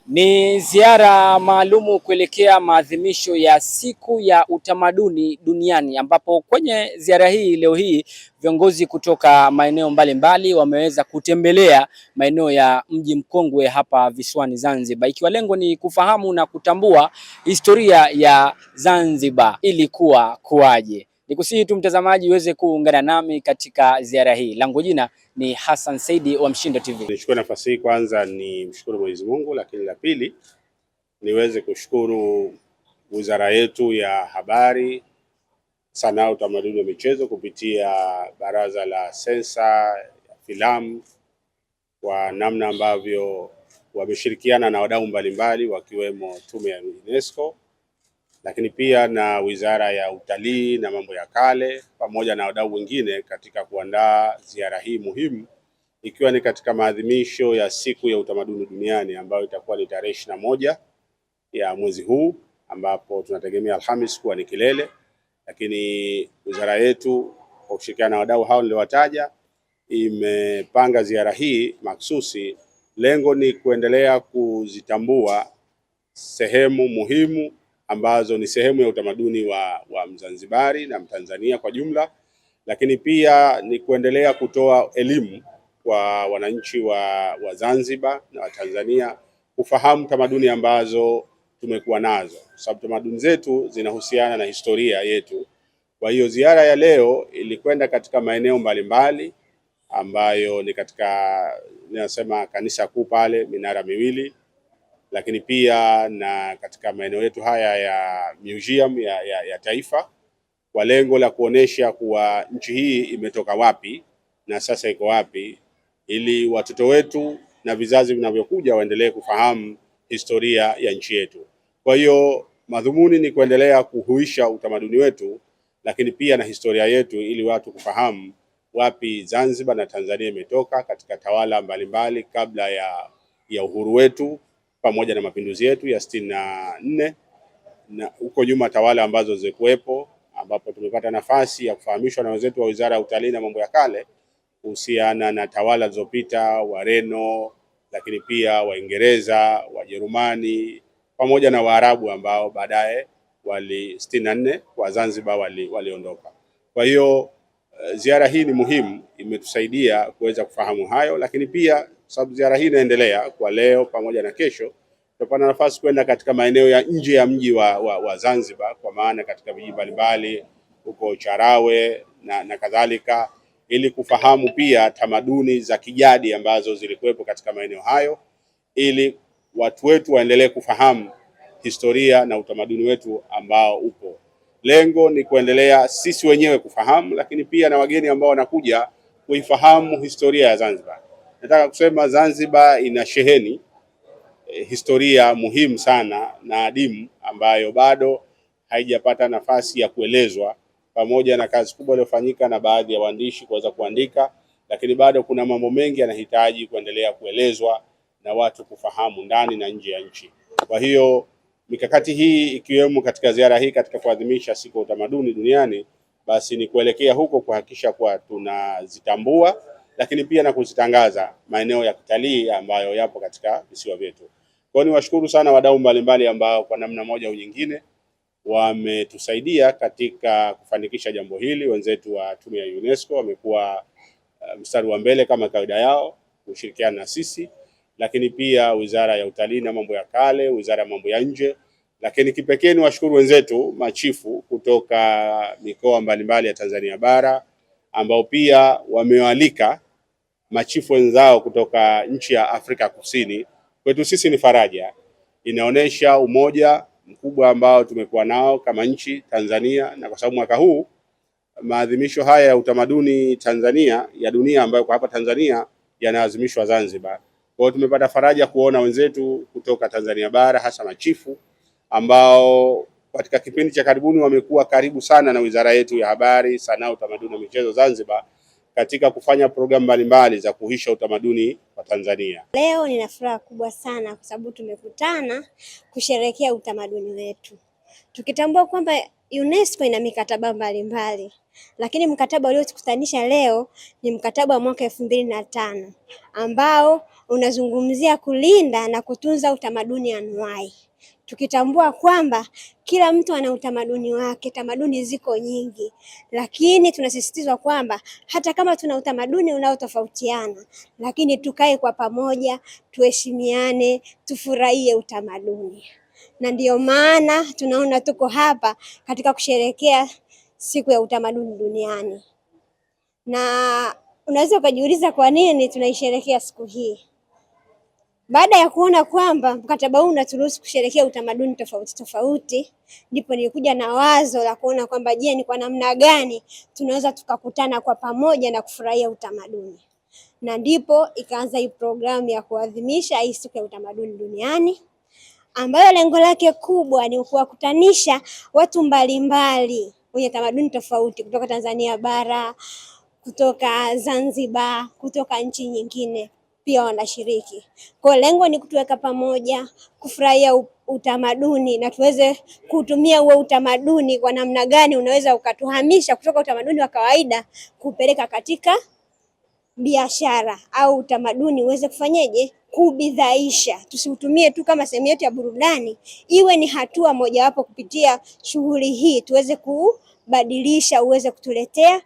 Ni ziara maalumu kuelekea maadhimisho ya siku ya utamaduni duniani, ambapo kwenye ziara hii leo hii viongozi kutoka maeneo mbalimbali wameweza kutembelea maeneo ya mji mkongwe hapa visiwani Zanzibar, ikiwa lengo ni kufahamu na kutambua historia ya Zanzibar ilikuwa kuwaje. Nikusihi tu mtazamaji uweze kuungana nami katika ziara hii. Langu jina ni Hassan Saidi wa Mshindo TV. Nichukue nafasi hii kwanza ni mshukuru Mwenyezi Mungu, lakini la pili niweze kushukuru wizara yetu ya Habari, Sanaa, Utamaduni na Michezo kupitia Baraza la Sensa ya Filamu kwa namna ambavyo wameshirikiana na wadau mbalimbali wakiwemo Tume ya UNESCO, lakini pia na Wizara ya Utalii na Mambo ya Kale pamoja na wadau wengine katika kuandaa ziara hii muhimu, ikiwa ni katika maadhimisho ya siku ya utamaduni duniani ambayo itakuwa ni tarehe 21 ya mwezi huu, ambapo tunategemea Alhamis kuwa ni kilele. Lakini wizara yetu kwa kushirikiana na wadau hao niliowataja imepanga ziara hii maksusi. Lengo ni kuendelea kuzitambua sehemu muhimu ambazo ni sehemu ya utamaduni wa Mzanzibari na Mtanzania kwa jumla, lakini pia ni kuendelea kutoa elimu kwa wananchi wa Zanzibar na wa Tanzania kufahamu tamaduni ambazo tumekuwa nazo, sababu tamaduni zetu zinahusiana na historia yetu. Kwa hiyo ziara ya leo ilikwenda katika maeneo mbalimbali ambayo ni katika ninasema kanisa kuu pale, minara miwili, lakini pia na katika maeneo yetu haya ya museum ya taifa, kwa lengo la kuonesha kuwa nchi hii imetoka wapi na sasa iko wapi, ili watoto wetu na vizazi vinavyokuja waendelee kufahamu historia ya nchi yetu. Kwa hiyo madhumuni ni kuendelea kuhuisha utamaduni wetu, lakini pia na historia yetu, ili watu kufahamu wapi Zanzibar na Tanzania imetoka katika tawala mbalimbali kabla ya uhuru wetu pamoja na mapinduzi yetu ya 64 na huko nyuma tawala ambazo zilikuwepo, ambapo tumepata nafasi ya kufahamishwa na wenzetu wa Wizara ya Utalii na Mambo ya Kale kuhusiana na tawala zilizopita, Wareno, lakini pia Waingereza, Wajerumani pamoja na Waarabu ambao baadaye 64 kwa Zanzibar waliondoka. Kwa hiyo ziara hii ni muhimu, imetusaidia kuweza kufahamu hayo, lakini pia sababu ziara hii inaendelea kwa leo pamoja na kesho, tutapata nafasi kwenda katika maeneo ya nje ya mji wa Zanzibar, kwa maana katika vijiji mbalimbali huko Charawe na kadhalika, ili kufahamu pia tamaduni za kijadi ambazo zilikuwepo katika maeneo hayo, ili watu wetu waendelee kufahamu historia na utamaduni wetu ambao upo. Lengo ni kuendelea sisi wenyewe kufahamu, lakini pia na wageni ambao wanakuja kuifahamu historia ya Zanzibar. Nataka kusema Zanzibar ina sheheni historia muhimu sana na adimu ambayo bado haijapata nafasi ya kuelezwa, pamoja na kazi kubwa iliyofanyika na baadhi ya waandishi kuweza kuandika, lakini bado kuna mambo mengi yanahitaji kuendelea kuelezwa na watu kufahamu ndani na nje ya nchi. Kwa hiyo mikakati hii ikiwemo katika ziara hii katika kuadhimisha siku ya utamaduni duniani, basi ni kuelekea huko kuhakikisha kuwa tunazitambua, lakini pia na kuzitangaza maeneo ya kitalii ambayo yapo katika visiwa vyetu. Kwa hiyo niwashukuru sana wadau mbalimbali ambao kwa namna moja au nyingine wametusaidia katika kufanikisha jambo hili. Wenzetu wa Tume ya UNESCO wamekuwa mstari wa mbele kama kawaida yao kushirikiana na sisi, lakini pia Wizara ya Utalii na Mambo ya Kale, Wizara ya Mambo ya Nje, lakini kipekee ni washukuru wenzetu machifu kutoka mikoa mbalimbali ya Tanzania bara ambao pia wamewalika machifu wenzao kutoka nchi ya Afrika Kusini. Kwetu sisi ni faraja, inaonesha umoja mkubwa ambao tumekuwa nao kama nchi Tanzania, na kwa sababu mwaka huu maadhimisho haya ya utamaduni Tanzania ya dunia ambayo kwa hapa Tanzania yanaadhimishwa Zanzibar. Kwa hiyo tumepata faraja kuona wenzetu kutoka Tanzania bara, hasa machifu ambao katika kipindi cha karibuni wamekuwa karibu sana na wizara yetu ya Habari, Sanaa, Utamaduni na Michezo Zanzibar katika kufanya programu mbalimbali za kuhuisha utamaduni wa Tanzania. Leo nina furaha kubwa sana kwa sababu tumekutana kusherehekea utamaduni wetu, tukitambua kwamba UNESCO ina mikataba mbalimbali, lakini mkataba uliotukutanisha leo ni mkataba wa mwaka 2005 ambao unazungumzia kulinda na kutunza utamaduni anuwai, tukitambua kwamba kila mtu ana utamaduni wake. Tamaduni ziko nyingi, lakini tunasisitizwa kwamba hata kama tuna utamaduni unaotofautiana, lakini tukae kwa pamoja, tuheshimiane, tufurahie utamaduni. Na ndiyo maana tunaona tuko hapa katika kusherehekea siku ya utamaduni duniani. Na unaweza ukajiuliza kwa nini tunaisherehekea siku hii? Baada ya kuona kwamba mkataba huu unaturuhusu kusherehekea utamaduni tofauti tofauti, ndipo nilikuja na wazo la kuona kwamba je, ni kwa namna gani tunaweza tukakutana kwa pamoja na kufurahia utamaduni. Na ndipo ikaanza hii programu ya kuadhimisha hii siku ya utamaduni duniani, ambayo lengo lake kubwa ni kuwakutanisha watu mbalimbali wenye tamaduni tofauti kutoka Tanzania bara, kutoka Zanzibar, kutoka nchi nyingine pia wanashiriki. Kwa lengo ni kutuweka pamoja, kufurahia utamaduni na tuweze kutumia huo utamaduni kwa namna gani unaweza ukatuhamisha kutoka utamaduni wa kawaida kupeleka katika biashara, au utamaduni uweze kufanyeje, kubidhaisha. Tusiutumie tu kama sehemu yetu ya burudani, iwe ni hatua mojawapo kupitia shughuli hii tuweze kubadilisha, uweze kutuletea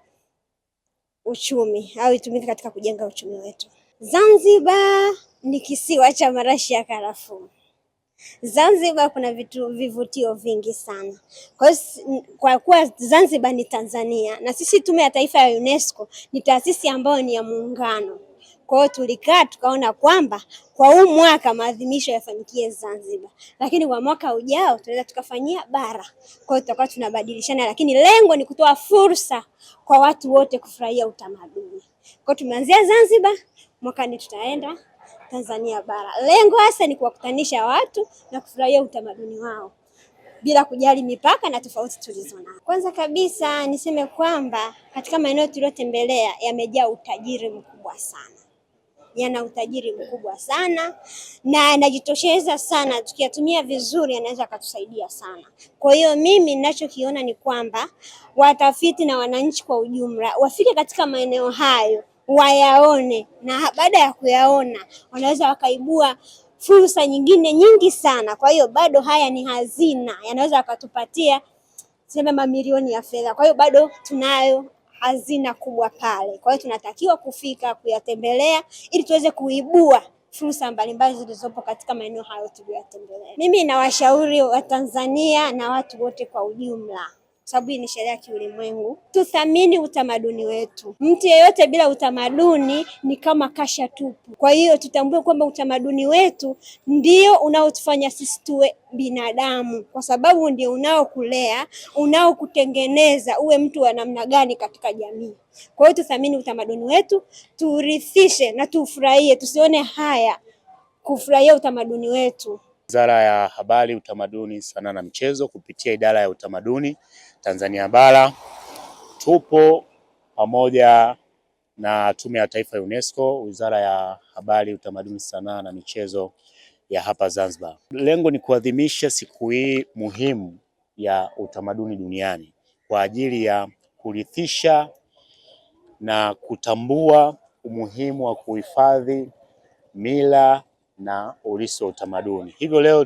uchumi au itumike katika kujenga uchumi wetu. Zanzibar ni kisiwa cha marashi ya karafuu. Zanzibar kuna vivutio vingi sana. Kwa kuwa Zanzibar ni Tanzania na sisi Tume ya Taifa ya UNESCO ni taasisi ambayo ni ya muungano. Kwa hiyo tulikaa tukaona kwamba kwa huu mwaka maadhimisho yafanyikie Zanzibar, lakini kwa mwaka ujao tunaweza tukafanyia bara. Kwa hiyo tutakuwa tunabadilishana, lakini lengo ni kutoa fursa kwa watu wote kufurahia utamaduni. Kwa hiyo tumeanzia Zanzibar, mwakani tutaenda Tanzania bara. Lengo hasa ni kuwakutanisha watu na kufurahia utamaduni wao bila kujali mipaka na tofauti tulizonazo. Kwanza kabisa niseme kwamba katika maeneo tuliyotembelea yamejaa utajiri mkubwa sana. Yana utajiri mkubwa sana na yanajitosheleza sana, tukiyatumia vizuri yanaweza kutusaidia sana. Kwa hiyo mimi ninachokiona ni kwamba watafiti na wananchi kwa ujumla wafike katika maeneo hayo, wayaone, na baada ya kuyaona wanaweza wakaibua fursa nyingine nyingi sana. Kwa hiyo bado haya ni hazina, yanaweza wakatupatia sema mamilioni ya fedha. Kwa hiyo bado tunayo hazina kubwa pale. Kwa hiyo tunatakiwa kufika kuyatembelea ili tuweze kuibua fursa mbalimbali zilizopo katika maeneo hayo tuliyotembelea. Mimi nawashauri Watanzania na watu wote kwa ujumla, sababu hii ni sheria ya kiulimwengu, tuthamini utamaduni wetu. Mtu yeyote bila utamaduni ni kama kasha tupu. Kwa hiyo tutambue kwamba utamaduni wetu ndio unaotufanya sisi tuwe binadamu, kwa sababu ndio unaokulea, unaokutengeneza uwe mtu wa namna gani katika jamii. Kwa hiyo tuthamini utamaduni wetu, tuurithishe na tufurahie, tusione haya kufurahia utamaduni wetu. Wizara ya Habari, Utamaduni, Sanaa na Michezo kupitia Idara ya Utamaduni Tanzania Bara tupo pamoja na Tume ya Taifa ya UNESCO, Wizara ya Habari, Utamaduni, Sanaa na Michezo ya hapa Zanzibar. Lengo ni kuadhimisha siku hii muhimu ya utamaduni duniani kwa ajili ya kurithisha na kutambua umuhimu wa kuhifadhi mila na urithi wa utamaduni. Hivyo leo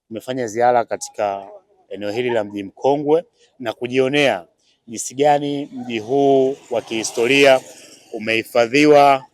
tumefanya ziara katika eneo hili la Mji Mkongwe na kujionea jinsi gani mji huu wa kihistoria umehifadhiwa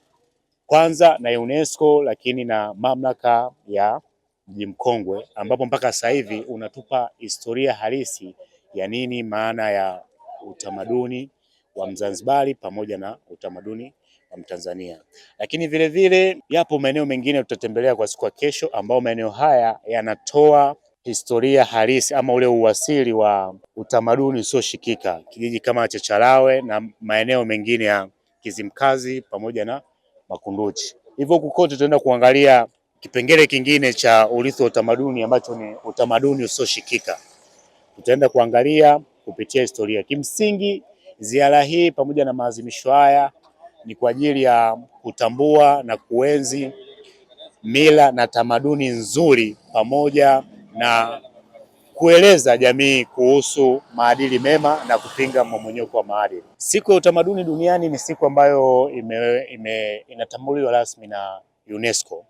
kwanza na UNESCO, lakini na mamlaka ya Mji Mkongwe, ambapo mpaka sasa hivi unatupa historia halisi ya nini maana ya utamaduni wa Mzanzibari pamoja na utamaduni wa Mtanzania. Lakini vile vile yapo maeneo mengine tutatembelea kwa siku ya kesho, ambao maeneo haya yanatoa historia halisi ama ule uasili wa utamaduni usioshikika, kijiji kama Chachalawe na maeneo mengine ya Kizimkazi pamoja na Makunduchi. Hivyo kote tutaenda kuangalia kipengele kingine cha urithi wa utamaduni ambacho ni utamaduni usioshikika. Tutaenda kuangalia kupitia historia. Kimsingi ziara hii pamoja na maadhimisho haya ni kwa ajili ya kutambua na kuenzi mila na tamaduni nzuri pamoja na kueleza jamii kuhusu maadili mema na kupinga mmomonyoko wa maadili. Siku ya utamaduni duniani ni siku ambayo inatambuliwa rasmi na UNESCO,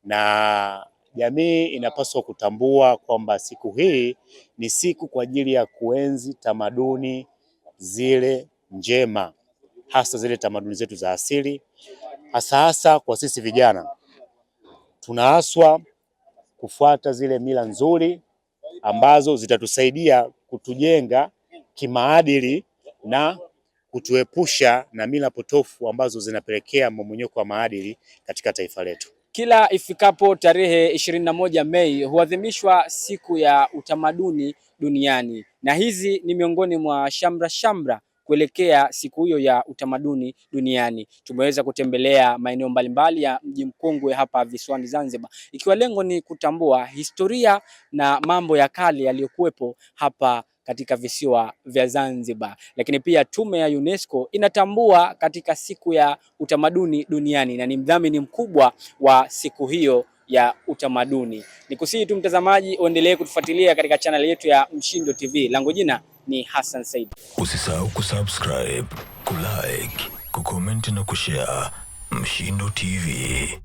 na jamii inapaswa kutambua kwamba siku hii ni siku kwa ajili ya kuenzi tamaduni zile njema, hasa zile tamaduni zetu za asili. Hasa kwa sisi vijana tunaaswa kufuata zile mila nzuri ambazo zitatusaidia kutujenga kimaadili na kutuepusha na mila potofu ambazo zinapelekea mmomonyoko wa maadili katika taifa letu. Kila ifikapo tarehe 21 Mei huadhimishwa siku ya utamaduni duniani, na hizi ni miongoni mwa shamra kuelekea siku hiyo ya utamaduni duniani. Tumeweza kutembelea maeneo mbalimbali ya mji mkongwe hapa visiwani Zanzibar, ikiwa lengo ni kutambua historia na mambo ya kale yaliyokuwepo hapa katika visiwa vya Zanzibar. Lakini pia tume ya UNESCO inatambua katika siku ya utamaduni duniani na ni mdhamini mkubwa wa siku hiyo ya utamaduni. Nikusihi tu mtazamaji uendelee kutufuatilia katika channel yetu ya Mshindo TV. Langu jina ni Hassan Said. Usisahau kusubscribe, kulike, kucomment na kushare. Mshindo TV.